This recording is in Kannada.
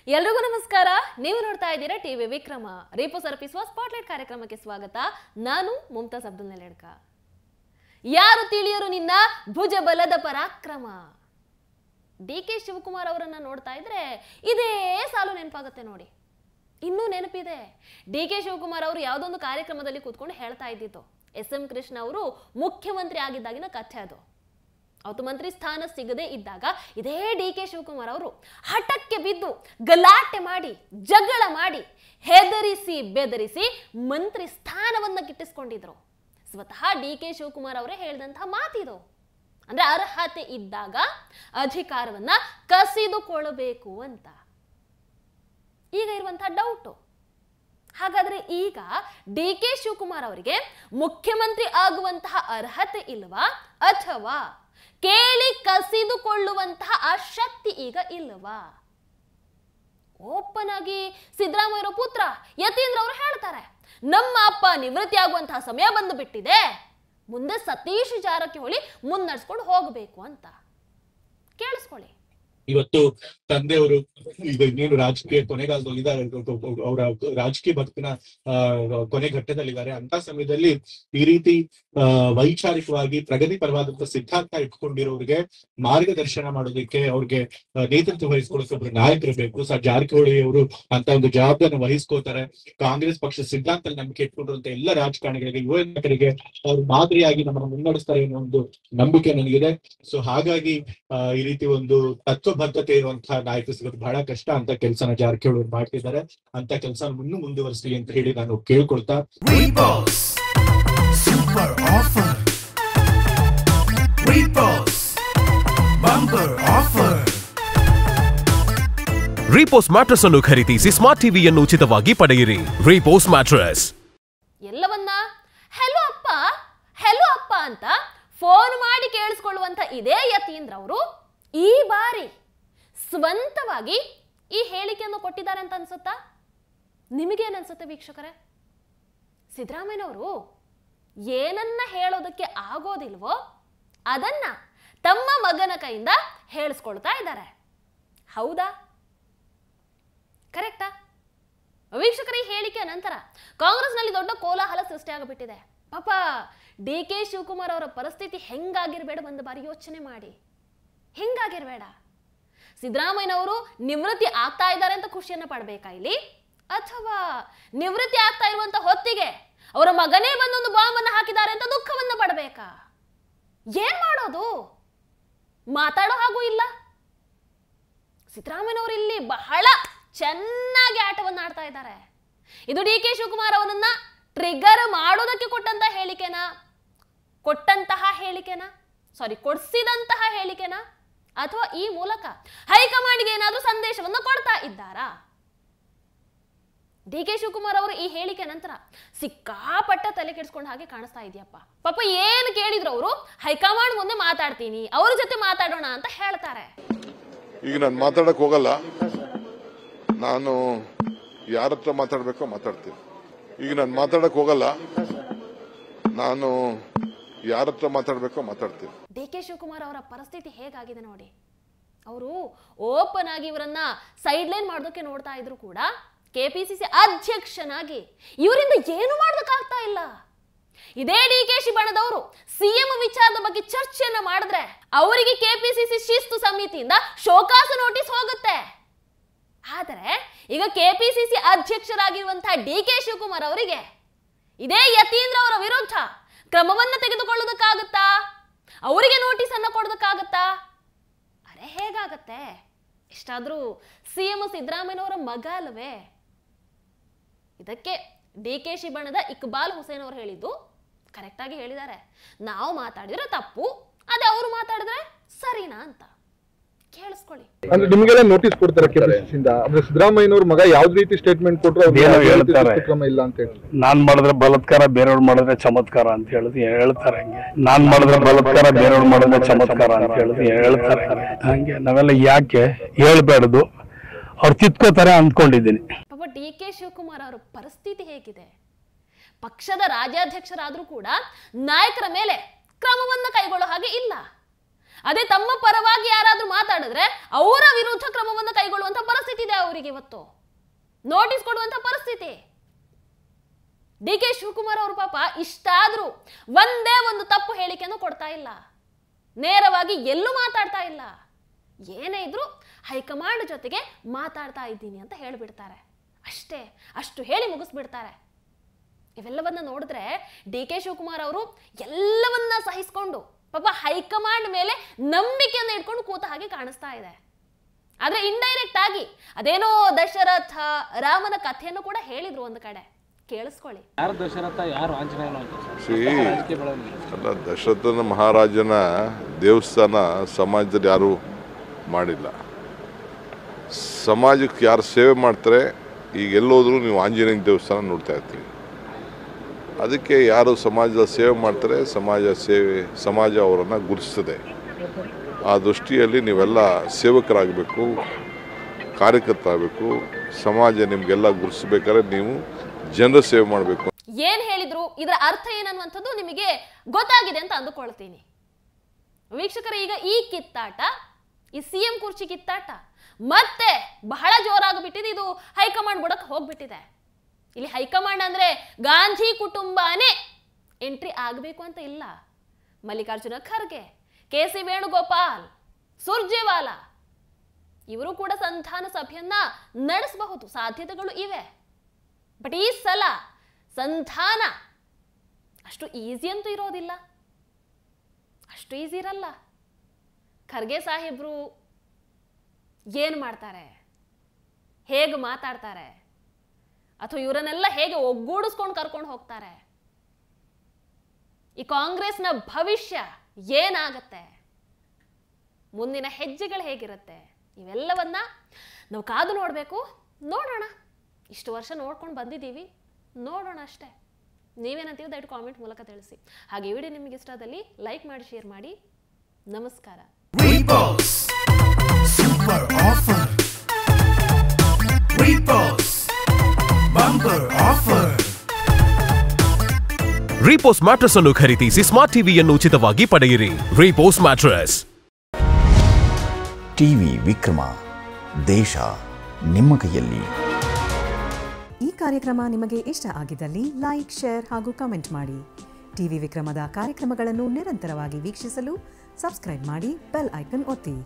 ಎಲ್ರಿಗೂ ನಮಸ್ಕಾರ. ನೀವು ನೋಡ್ತಾ ಇದ್ದೀರಾ ಟಿವಿ ವಿಕ್ರಮ. ರಿಪೋಸ್ ಅರ್ಪಿಸುವ ಸ್ಪಾಟ್ಲೈಟ್ ಕಾರ್ಯಕ್ರಮಕ್ಕೆ ಸ್ವಾಗತ. ನಾನು ಮುಮ್ತಾಜ್ ಅಬ್ದುಲ್ ನೆಲೆಡ್ಕ. ಯಾರು ತಿಳಿಯರು ನಿನ್ನ ಭುಜಬಲದ ಪರಾಕ್ರಮ. ಡಿ.ಕೆ. ಶಿವಕುಮಾರ್ ಅವರನ್ನ ನೋಡ್ತಾ ಇದ್ರೆ ಇದೇ ಸಾಲು ನೆನಪಾಗುತ್ತೆ ನೋಡಿ. ಇನ್ನೂ ನೆನಪಿದೆ, ಡಿ.ಕೆ. ಶಿವಕುಮಾರ್ ಅವರು ಯಾವುದೊಂದು ಕಾರ್ಯಕ್ರಮದಲ್ಲಿ ಕೂತ್ಕೊಂಡು ಹೇಳ್ತಾ ಇದ್ದಿತ್ತು, ಎಸ್.ಎಂ. ಕೃಷ್ಣ ಅವರು ಮುಖ್ಯಮಂತ್ರಿ ಆಗಿದ್ದಾಗಿನ ಕಥೆ ಅದು. ಅವತ್ತು ಮಂತ್ರಿ ಸ್ಥಾನ ಸಿಗದೆ ಇದ್ದಾಗ ಇದೇ ಡಿ.ಕೆ. ಶಿವಕುಮಾರ್ ಅವರು ಹಠಕ್ಕೆ ಬಿದ್ದು ಗಲಾಟೆ ಮಾಡಿ ಜಗಳ ಮಾಡಿ ಹೆದರಿಸಿ ಬೆದರಿಸಿ ಮಂತ್ರಿ ಸ್ಥಾನವನ್ನ ಗಿಟ್ಟಿಸ್ಕೊಂಡಿದ್ರು. ಸ್ವತಃ ಡಿ.ಕೆ. ಶಿವಕುಮಾರ್ ಅವರೇ ಹೇಳಿದಂತಹ ಮಾತಿದು. ಅಂದ್ರೆ ಅರ್ಹತೆ ಇದ್ದಾಗ ಅಧಿಕಾರವನ್ನ ಕಸಿದುಕೊಳ್ಳಬೇಕು ಅಂತ. ಈಗ ಇರುವಂತಹ ಡೌಟು, ಹಾಗಾದ್ರೆ ಈಗ ಡಿ.ಕೆ. ಶಿವಕುಮಾರ್ ಅವರಿಗೆ ಮುಖ್ಯಮಂತ್ರಿ ಆಗುವಂತಹ ಅರ್ಹತೆ ಇಲ್ವಾ, ಅಥವಾ ಕೇಳಿ ಕಸಿದುಕೊಳ್ಳುವಂತಹ ಆ ಶಕ್ತಿ ಈಗ ಇಲ್ಲವಾ? ಓಪನ್ ಆಗಿ ಸಿದ್ದರಾಮಯ್ಯ ಪುತ್ರ ಯತೀಂದ್ರ ಅವರು ಹೇಳ್ತಾರೆ, ನಮ್ಮ ಅಪ್ಪ ನಿವೃತ್ತಿ ಆಗುವಂತಹ ಸಮಯ ಬಂದು ಬಿಟ್ಟಿದೆ, ಮುಂದೆ ಸತೀಶ್ ಜಾರಕಿಹೊಳಿ ಮುನ್ನಡೆಸ್ಕೊಂಡು ಹೋಗಬೇಕು ಅಂತ. ಕೇಳಿಸ್ಕೊಳ್ಳಿ. ಇವತ್ತು ತಂದೆಯವರು ಈಗ ಇನ್ನೇನು ರಾಜಕೀಯ ಕೊನೆಗಾಲದಲ್ಲಿ ಇದ್ದಾರೆ, ಅವರ ರಾಜಕೀಯ ಬದುಕಿನ ಕೊನೆ ಘಟ್ಟದಲ್ಲಿದ್ದಾರೆ. ಅಂತ ಸಮಯದಲ್ಲಿ ಈ ರೀತಿ ವೈಚಾರಿಕವಾಗಿ ಪ್ರಗತಿಪರವಾದಂತಹ ಸಿದ್ಧಾಂತ ಇಟ್ಕೊಂಡಿರೋರಿಗೆ ಮಾರ್ಗದರ್ಶನ ಮಾಡೋದಕ್ಕೆ, ಅವ್ರಿಗೆ ನೇತೃತ್ವ ವಹಿಸ್ಕೊಳ್ಳೋಕೆ ಒಬ್ರು ನಾಯಕರು ಬೇಕು. ಜಾರಕಿಹೊಳಿ ಅವರು ಅಂತ ಒಂದು ಜವಾಬ್ದಾರಿನ ವಹಿಸ್ಕೋತಾರೆ. ಕಾಂಗ್ರೆಸ್ ಪಕ್ಷ ಸಿದ್ಧಾಂತ ನಂಬಿಕೆ ಇಟ್ಕೊಂಡಿರುವಂತ ಎಲ್ಲ ರಾಜಕಾರಣಿಗಳಿಗೆ, ಯುವ ನಾಯಕರಿಗೆ ಅವ್ರು ಮಾದರಿಯಾಗಿ ನಮ್ಮನ್ನು ಮುನ್ನಡೆಸ್ತಾರೆ ಅನ್ನೋ ಒಂದು ನಂಬಿಕೆ ನನಗಿದೆ. ಸೊ ಹಾಗಾಗಿ ಈ ರೀತಿ ಒಂದು ತತ್ವಬದ್ಧತೆ ಇರುವಂತಹ ನಾಯಕ ಸಿಗೋದು ಬಹಳ ಕಷ್ಟ. ಅಂತ ಕೆಲಸನ ಜಾರಕಿಹೊಳಿ ಮಾಡ್ತಿದ್ದಾರೆ. ಅಂತ ಕೆಲಸ ಇನ್ನೂ ಮುಂದುವರಿಸಲಿ ಅಂತ ಹೇಳಿ ನಾನು ಕೇಳ್ಕೊಳ್ತಾ, ರೀಪೋಸ್ ಮ್ಯಾಟ್ರೆಸ್ ಅನ್ನು ಖರೀದಿಸಿ ಸ್ಮಾರ್ಟ್ ಟಿವಿಯನ್ನು ಉಚಿತವಾಗಿ ಪಡೆಯಿರಿ. ರೀಪೋಸ್ ಮ್ಯಾಟ್ರೆಸ್. ಎಲ್ಲವನ್ನ ಹೆಲೋ ಅಪ್ಪ ಅಂತ ಫೋನ್ ಮಾಡಿ ಕೇಳಿಸ್ಕೊಳ್ಳುವಂತ ಇದೇ ಯತೀಂದ್ರ ಅವರು ಈ ಬಾರಿ ಸ್ವಂತವಾಗಿ ಈ ಹೇಳಿಕೆಯನ್ನು ಕೊಟ್ಟಿದ್ದಾರೆ ಅಂತ ಅನ್ಸುತ್ತಾ? ನಿಮಗೇನು ಅನ್ಸುತ್ತೆ ವೀಕ್ಷಕರೇ? ಸಿದ್ದರಾಮಯ್ಯನವರು ಏನನ್ನ ಹೇಳೋದಕ್ಕೆ ಆಗೋದಿಲ್ವೋ ಅದನ್ನ ತಮ್ಮ ಮಗನ ಕೈಯಿಂದ ಹೇಳಿಸ್ಕೊಳ್ತಾ ಇದ್ದಾರೆ. ಹೌದಾ? ಕರೆಕ್ಟಾ? ವೀಕ್ಷಕರ, ಈ ಹೇಳಿಕೆಯ ನಂತರ ಕಾಂಗ್ರೆಸ್ನಲ್ಲಿ ದೊಡ್ಡ ಕೋಲಾಹಲ ಸೃಷ್ಟಿಯಾಗಿಬಿಟ್ಟಿದೆ. ಪಾಪ ಡಿ.ಕೆ. ಶಿವಕುಮಾರ್ ಅವರ ಪರಿಸ್ಥಿತಿ ಹೆಂಗಾಗಿರ್ಬೇಡ, ಒಂದು ಬಾರಿ ಯೋಚನೆ ಮಾಡಿ. ಹೆಂಗಾಗಿರ್ಬೇಡ, ಸಿದ್ದರಾಮಯ್ಯನವರು ನಿವೃತ್ತಿ ಆಗ್ತಾ ಇದ್ದಾರೆ ಅಂತ ಖುಷಿಯನ್ನ ಪಡ್ಬೇಕಾ ಇಲ್ಲಿ, ಅಥವಾ ನಿವೃತ್ತಿ ಆಗ್ತಾ ಇರುವಂತ ಹೊತ್ತಿಗೆ ಅವರ ಮಗನೇ ಬಂದೊಂದು ಬಾಂಬ್ ಅನ್ನು ಹಾಕಿದ್ದಾರೆ ಅಂತ ದುಃಖವನ್ನ ಪಡಬೇಕಾ? ಏನ್ ಮಾಡೋದು? ಮಾತಾಡೋ ಹಾಗೂ ಇಲ್ಲ. ಸಿದ್ದರಾಮಯ್ಯನವರು ಇಲ್ಲಿ ಬಹಳ ಚೆನ್ನಾಗಿ ಆಟವನ್ನ ಆಡ್ತಾ ಇದ್ದಾರೆ. ಇದು ಡಿ.ಕೆ. ಶಿವಕುಮಾರ್ ಅವರನ್ನ ಟ್ರಿಗರ್ ಮಾಡೋದಕ್ಕೆ ಕೊಡಿಸಿದಂತಹ ಹೇಳಿಕೆನಾ, ಅಥವಾ ಈ ಮೂಲಕ ಹೈಕಮಾಂಡ್ಗೆ ಏನಾದ್ರೂ ಸಂದೇಶವನ್ನು ಕೊಡ್ತಾ ಇದ್ದಾರಾ? ಡಿ.ಕೆ. ಶಿವಕುಮಾರ್ ಅವರು ಈ ಹೇಳಿಕೆ ನಂತರ ಸಿಕ್ಕಾಪಟ್ಟ ತಲೆ ಕೆಡಿಸ್ಕೊಂಡ ಹಾಗೆ ಕಾಣಿಸ್ತಾ ಇದೆಯಪ್ಪ. ಪಾಪ ಏನು ಕೇಳಿದ್ರು ಅವರು ಹೈಕಮಾಂಡ್ ಮುಂದೆ ಮಾತಾಡ್ತೀನಿ, ಅವ್ರ ಜೊತೆ ಮಾತಾಡೋಣ ಅಂತ ಹೇಳ್ತಾರೆ. ಈಗ ನಾನು ಮಾತಾಡಕ್ ಹೋಗಲ್ಲ, ನಾನು ಯಾರ ಹತ್ರ ಮಾತಾಡ್ಬೇಕೋ ಮಾತಾಡ್ತೀನಿ. ಈಗ ನಾನು ಮಾತಾಡಕ್ ಹೋಗಲ್ಲ, ನಾನು ಯಾರ ಹತ್ರ ಮಾತಾಡ್ಬೇಕೋ ಮಾತಾಡ್ತೀನಿ. ಡಿ.ಕೆ. ಶಿವಕುಮಾರ್ ಅವರ ಪರಿಸ್ಥಿತಿ ಹೇಗಾಗಿದೆ ನೋಡಿ. ಅವರು ಓಪನ್ ಆಗಿ ಇವರನ್ನ ಸೈಡ್ ಲೈನ್ ಮಾಡೋದಕ್ಕೆ ನೋಡ್ತಾ ಇದ್ರು ಕೂಡ ಕೆಪಿಸಿಸಿ ಅಧ್ಯಕ್ಷನಾಗಿ ಇವರಿಂದ ಏನು ಮಾಡೋದಕ್ಕಾಗ್ತಾ ಇಲ್ಲ. ಇದೇ ಡಿ.ಕೆ. ಬಣದವರು ಸಿಎಂ ವಿಚಾರದ ಬಗ್ಗೆ ಚರ್ಚೆಯನ್ನ ಮಾಡಿದ್ರೆ ಅವರಿಗೆ ಕೆಪಿಸಿಸಿ ಶಿಸ್ತು ಸಮಿತಿಯಿಂದ ಶೋಕಾಸ ನೋಟಿಸ್ ಹೋಗುತ್ತೆ. ಆದರೆ ಈಗ ಕೆಪಿಸಿಸಿ ಅಧ್ಯಕ್ಷರಾಗಿರುವಂತಹ ಡಿ.ಕೆ. ಶಿವಕುಮಾರ್ ಅವರಿಗೆ ಇದೇ ಯತೀಂದ್ರ ಅವರ ವಿರುದ್ಧ ಕ್ರಮವನ್ನ ತೆಗೆದುಕೊಳ್ಳೋದಕ್ಕಾಗತ್ತಾ? ಅವರಿಗೆ ನೋಟಿಸ್ ಅನ್ನ ಕೊಡೋದಕ್ಕಾಗತ್ತಾ? ಅರೆ ಹೇಗಾಗತ್ತೆ? ಇಷ್ಟಾದ್ರೂ ಸಿಎಂ ಸಿದ್ದರಾಮಯ್ಯನವರ ಮಗ ಅಲ್ವೇ? ಇದಕ್ಕೆ ಡಿ.ಕೆ. ಬಣದ ಇಕ್ಬಾಲ್ ಹುಸೇನ್ ಅವರು ಹೇಳಿದ್ದು ಕರೆಕ್ಟ್ ಆಗಿ ಹೇಳಿದ್ದಾರೆ. ನಾವು ಮಾತಾಡಿದ್ರೆ ತಪ್ಪು, ಅದೇ ಅವರು ಮಾತಾಡಿದ್ರೆ ಸರಿನಾ ಅಂತ. ಕೇಳಿಸ್ಕೊಳ್ಳಿ. ಅಂದ್ರೆ ನಿಮ್ಗೆಲ್ಲ ನೋಟಿಸ್ ಕೊಡ್ತಾರೆ ಕೆಪಿಸಿಸಿಯಿಂದ, ಅಂದ್ರೆ ಸಿದ್ದರಾಮಯ್ಯನವ್ರ ಮಗ ಯಾವ್ದು ರೀತಿ ಸ್ಟೇಟ್ಮೆಂಟ್ ಕೊಟ್ಟರು ಕ್ರಮ ಇಲ್ಲ ಅಂತ ಹೇಳಿ. ನಾನ್ ಮಾಡಿದ್ರೆ ಬಲಾತ್ಕಾರ, ಬೇರೆಯವ್ರು ಮಾಡಿದ್ರೆ ಚಮತ್ಕಾರ ಅಂತ ಹೇಳ್ತಾರೆ. ಹಂಗೆ ನಾನ್ ಮಾಡಿದ್ರೆ ಬಲಾತ್ಕಾರ, ಬೇರೆಯವ್ರು ಮಾಡಿದ್ರೆ ಚಮತ್ಕಾರ ಅಂತ ಹೇಳ್ತಾರೆ. ಹಂಗೆ ನಾವೆಲ್ಲ ಯಾಕೆ ಹೇಳ್ಬೇಡ್ದು, ಅವ್ರು ತಿತ್ಕೋತಾರೆ ಅಂದ್ಕೊಂಡಿದ್ದೀನಿ. ಪಾಪ ಡಿ.ಕೆ. ಶಿವಕುಮಾರ್ ಅವರ ಪರಿಸ್ಥಿತಿ ಹೇಗಿದೆ? ಪಕ್ಷದ ರಾಜ್ಯಾಧ್ಯಕ್ಷರಾದ್ರೂ ಕೂಡ ನಾಯಕರ ಮೇಲೆ ಕ್ರಮವನ್ನ ಕೈಗೊಳ್ಳೋ ಹಾಗೆ ಇಲ್ಲ. ಅದೇ ತಮ್ಮ ಪರವಾಗಿ ಯಾರಾದ್ರೂ ಮಾತಾಡಿದ್ರೆ ಅವರ ವಿರುದ್ಧ ಕ್ರಮವನ್ನು ಕೈಗೊಳ್ಳುವಂತ ಪರಿಸ್ಥಿತಿ ಇದೆ ಅವರಿಗೆ. ಇವತ್ತು ನೋಟಿಸ್ ಕೊಡುವಂತ ಪರಿಸ್ಥಿತಿ. ಡಿ ಕೆ ಶಿವಕುಮಾರ್ ಅವರು ಪಾಪ ಇಷ್ಟಾದ್ರೂ ಒಂದೇ ಒಂದು ತಪ್ಪು ಹೇಳಿಕೆಯನ್ನು ಕೊಡ್ತಾ ಇಲ್ಲ, ನೇರವಾಗಿ ಎಲ್ಲೂ ಮಾತಾಡ್ತಾ ಇಲ್ಲ. ಏನೇ ಇದ್ರು ಹೈಕಮಾಂಡ್ ಜೊತೆಗೆ ಮಾತಾಡ್ತಾ ಇದ್ದೀನಿ ಅಂತ ಹೇಳಿಬಿಡ್ತಾರೆ ಅಷ್ಟೇ. ಅಷ್ಟು ಹೇಳಿ ಮುಗಿಸ್ಬಿಡ್ತಾರೆ. ಇವೆಲ್ಲವನ್ನ ನೋಡಿದ್ರೆ ಡಿ ಕೆ ಶಿವಕುಮಾರ್ ಅವರು ಎಲ್ಲವನ್ನ ಸಹಿಸ್ಕೊಂಡು ಪಾಪ ಹೈಕಮಾಂಡ್ ಮೇಲೆ ನಂಬಿಕೆಯನ್ನು ಇಟ್ಕೊಂಡು ಕೂತ ಹಾಗೆ ಕಾಣಿಸ್ತಾ ಇದೆ. ಆದ್ರೆ ಇಂಡೈರೆಕ್ಟ್ ಆಗಿ ಅದೇನೋ ದಶರಥ ರಾಮನ ಕಥೆಯನ್ನು ಕೂಡ ಹೇಳಿದ್ರು ಒಂದು ಕಡೆ, ಕೇಳಿಸ್ಕೊಳ್ಳಿ. ಯಾರು ದಶರಥ ಯಾರು ಆಂಜನೇಯನು ಅಂತ ಅಲ್ಲ, ದಶರಥನ ಮಹಾರಾಜನ ದೇವಸ್ಥಾನ ಸಮಾಜದಲ್ಲಿ ಯಾರು ಮಾಡಿಲ್ಲ. ಸಮಾಜಕ್ಕೆ ಯಾರು ಸೇವೆ ಮಾಡ್ತಾರೆ, ಈಗ ಎಲ್ಲೋದ್ರೂ ನೀವು ಆಂಜನೇಯನ ದೇವಸ್ಥಾನ ನೋಡ್ತಾ ಇರ್ತೀವಿ. ಅದಕ್ಕೆ ಯಾರು ಸಮಾಜದ ಸೇವೆ ಮಾಡ್ತಾರೆ, ಸಮಾಜ ಅವರನ್ನು ಗುರುತಿಸ್ತದೆ. ಆ ದೃಷ್ಟಿಯಲ್ಲಿ ನೀವೆಲ್ಲ ಸೇವಕರಾಗಬೇಕು, ಕಾರ್ಯಕರ್ತರಾಗಬೇಕು. ಸಮಾಜ ನಿಮಗೆಲ್ಲ ಗುರುತಿಸ್ಬೇಕಾದ್ರೆ ನೀವು ಜನರ ಸೇವೆ ಮಾಡಬೇಕು. ಏನ್ ಹೇಳಿದ್ರು, ಇದರ ಅರ್ಥ ಏನನ್ನುವಂಥದ್ದು ನಿಮಗೆ ಗೊತ್ತಾಗಿದೆ ಅಂತ ಅಂದುಕೊಳ್ತೀನಿ. ವೀಕ್ಷಕರೇ, ಈಗ ಈ ಕಿತ್ತಾಟ, ಈ ಸಿಎಂ ಕುರ್ಚಿ ಕಿತ್ತಾಟ ಮತ್ತೆ ಬಹಳ ಜೋರಾಗಿಬಿಟ್ಟಿದೆ. ಇದು ಹೈಕಮಾಂಡ್ ಬುಡಕ್ಕೆ ಹೋಗ್ಬಿಟ್ಟಿದೆ. ಇಲ್ಲಿ ಹೈಕಮಾಂಡ್ ಅಂದ್ರೆ ಗಾಂಧಿ ಕುಟುಂಬನೇ ಎಂಟ್ರಿ ಆಗಬೇಕು ಅಂತ ಇಲ್ಲ. ಮಲ್ಲಿಕಾರ್ಜುನ ಖರ್ಗೆ, ಕೆ.ಸಿ. ವೇಣುಗೋಪಾಲ್, ಸುರ್ಜೇವಾಲಾ ಇವರು ಕೂಡ ಸಂಧಾನ ಸಭೆಯನ್ನ ನಡೆಸಬಹುದು, ಸಾಧ್ಯತೆಗಳು ಇವೆ. ಬಟ್ ಈ ಸಲ ಸಂಧಾನ ಅಷ್ಟು ಈಸಿ ಅಂತೂ ಇರೋದಿಲ್ಲ, ಅಷ್ಟು ಈಸಿ ಇರಲ್ಲ. ಖರ್ಗೆ ಸಾಹೇಬ್ರು ಏನು ಮಾಡ್ತಾರೆ, ಹೇಗೆ ಮಾತಾಡ್ತಾರೆ, ಅಥವಾ ಇವರನ್ನೆಲ್ಲ ಹೇಗೆ ಒಗ್ಗೂಡಿಸ್ಕೊಂಡು ಕರ್ಕೊಂಡು ಹೋಗ್ತಾರೆ, ಈ ಕಾಂಗ್ರೆಸ್ನ ಭವಿಷ್ಯ ಏನಾಗತ್ತೆ, ಮುಂದಿನ ಹೆಜ್ಜೆಗಳು ಹೇಗಿರುತ್ತೆ, ಇವೆಲ್ಲವನ್ನ ನಾವು ಕಾದು ನೋಡಬೇಕು. ನೋಡೋಣ, ಇಷ್ಟು ವರ್ಷ ನೋಡ್ಕೊಂಡು ಬಂದಿದ್ದೀವಿ, ನೋಡೋಣ ಅಷ್ಟೇ. ನೀವೇನಂತೀವಿ ದಯವಿಟ್ಟು ಕಾಮೆಂಟ್ ಮೂಲಕ ತಿಳಿಸಿ. ಹಾಗೆ ಈ ವಿಡಿಯೋ ನಿಮಗೆ ಇಷ್ಟದಲ್ಲಿ ಲೈಕ್ ಮಾಡಿ, ಶೇರ್ ಮಾಡಿ. ನಮಸ್ಕಾರ. ರೀಪೋಸ್ ಮ್ಯಾಟ್ರೆಸ್ ಅನ್ನು ಖರೀದಿಸಿ ಸ್ಮಾರ್ಟ್ ಟಿವಿಯನ್ನು ಉಚಿತವಾಗಿ ಪಡೆಯಿರಿ. ರೀಪೋಸ್ ಮ್ಯಾಟ್ರೆಸ್. ಟಿವಿ ವಿಕ್ರಮ, ದೇಶ ನಿಮ್ಮ ಕೈಯಲ್ಲಿ. ಈ ಕಾರ್ಯಕ್ರಮ ನಿಮಗೆ ಇಷ್ಟ ಆಗಿದ್ದಲ್ಲಿ ಲೈಕ್, ಶೇರ್ ಹಾಗೂ ಕಮೆಂಟ್ ಮಾಡಿ. ಟಿವಿ ವಿಕ್ರಮದ ಕಾರ್ಯಕ್ರಮಗಳನ್ನು ನಿರಂತರವಾಗಿ ವೀಕ್ಷಿಸಲು ಸಬ್ಸ್ಕ್ರೈಬ್ ಮಾಡಿ, ಬೆಲ್ ಐಕನ್ ಒತ್ತಿ.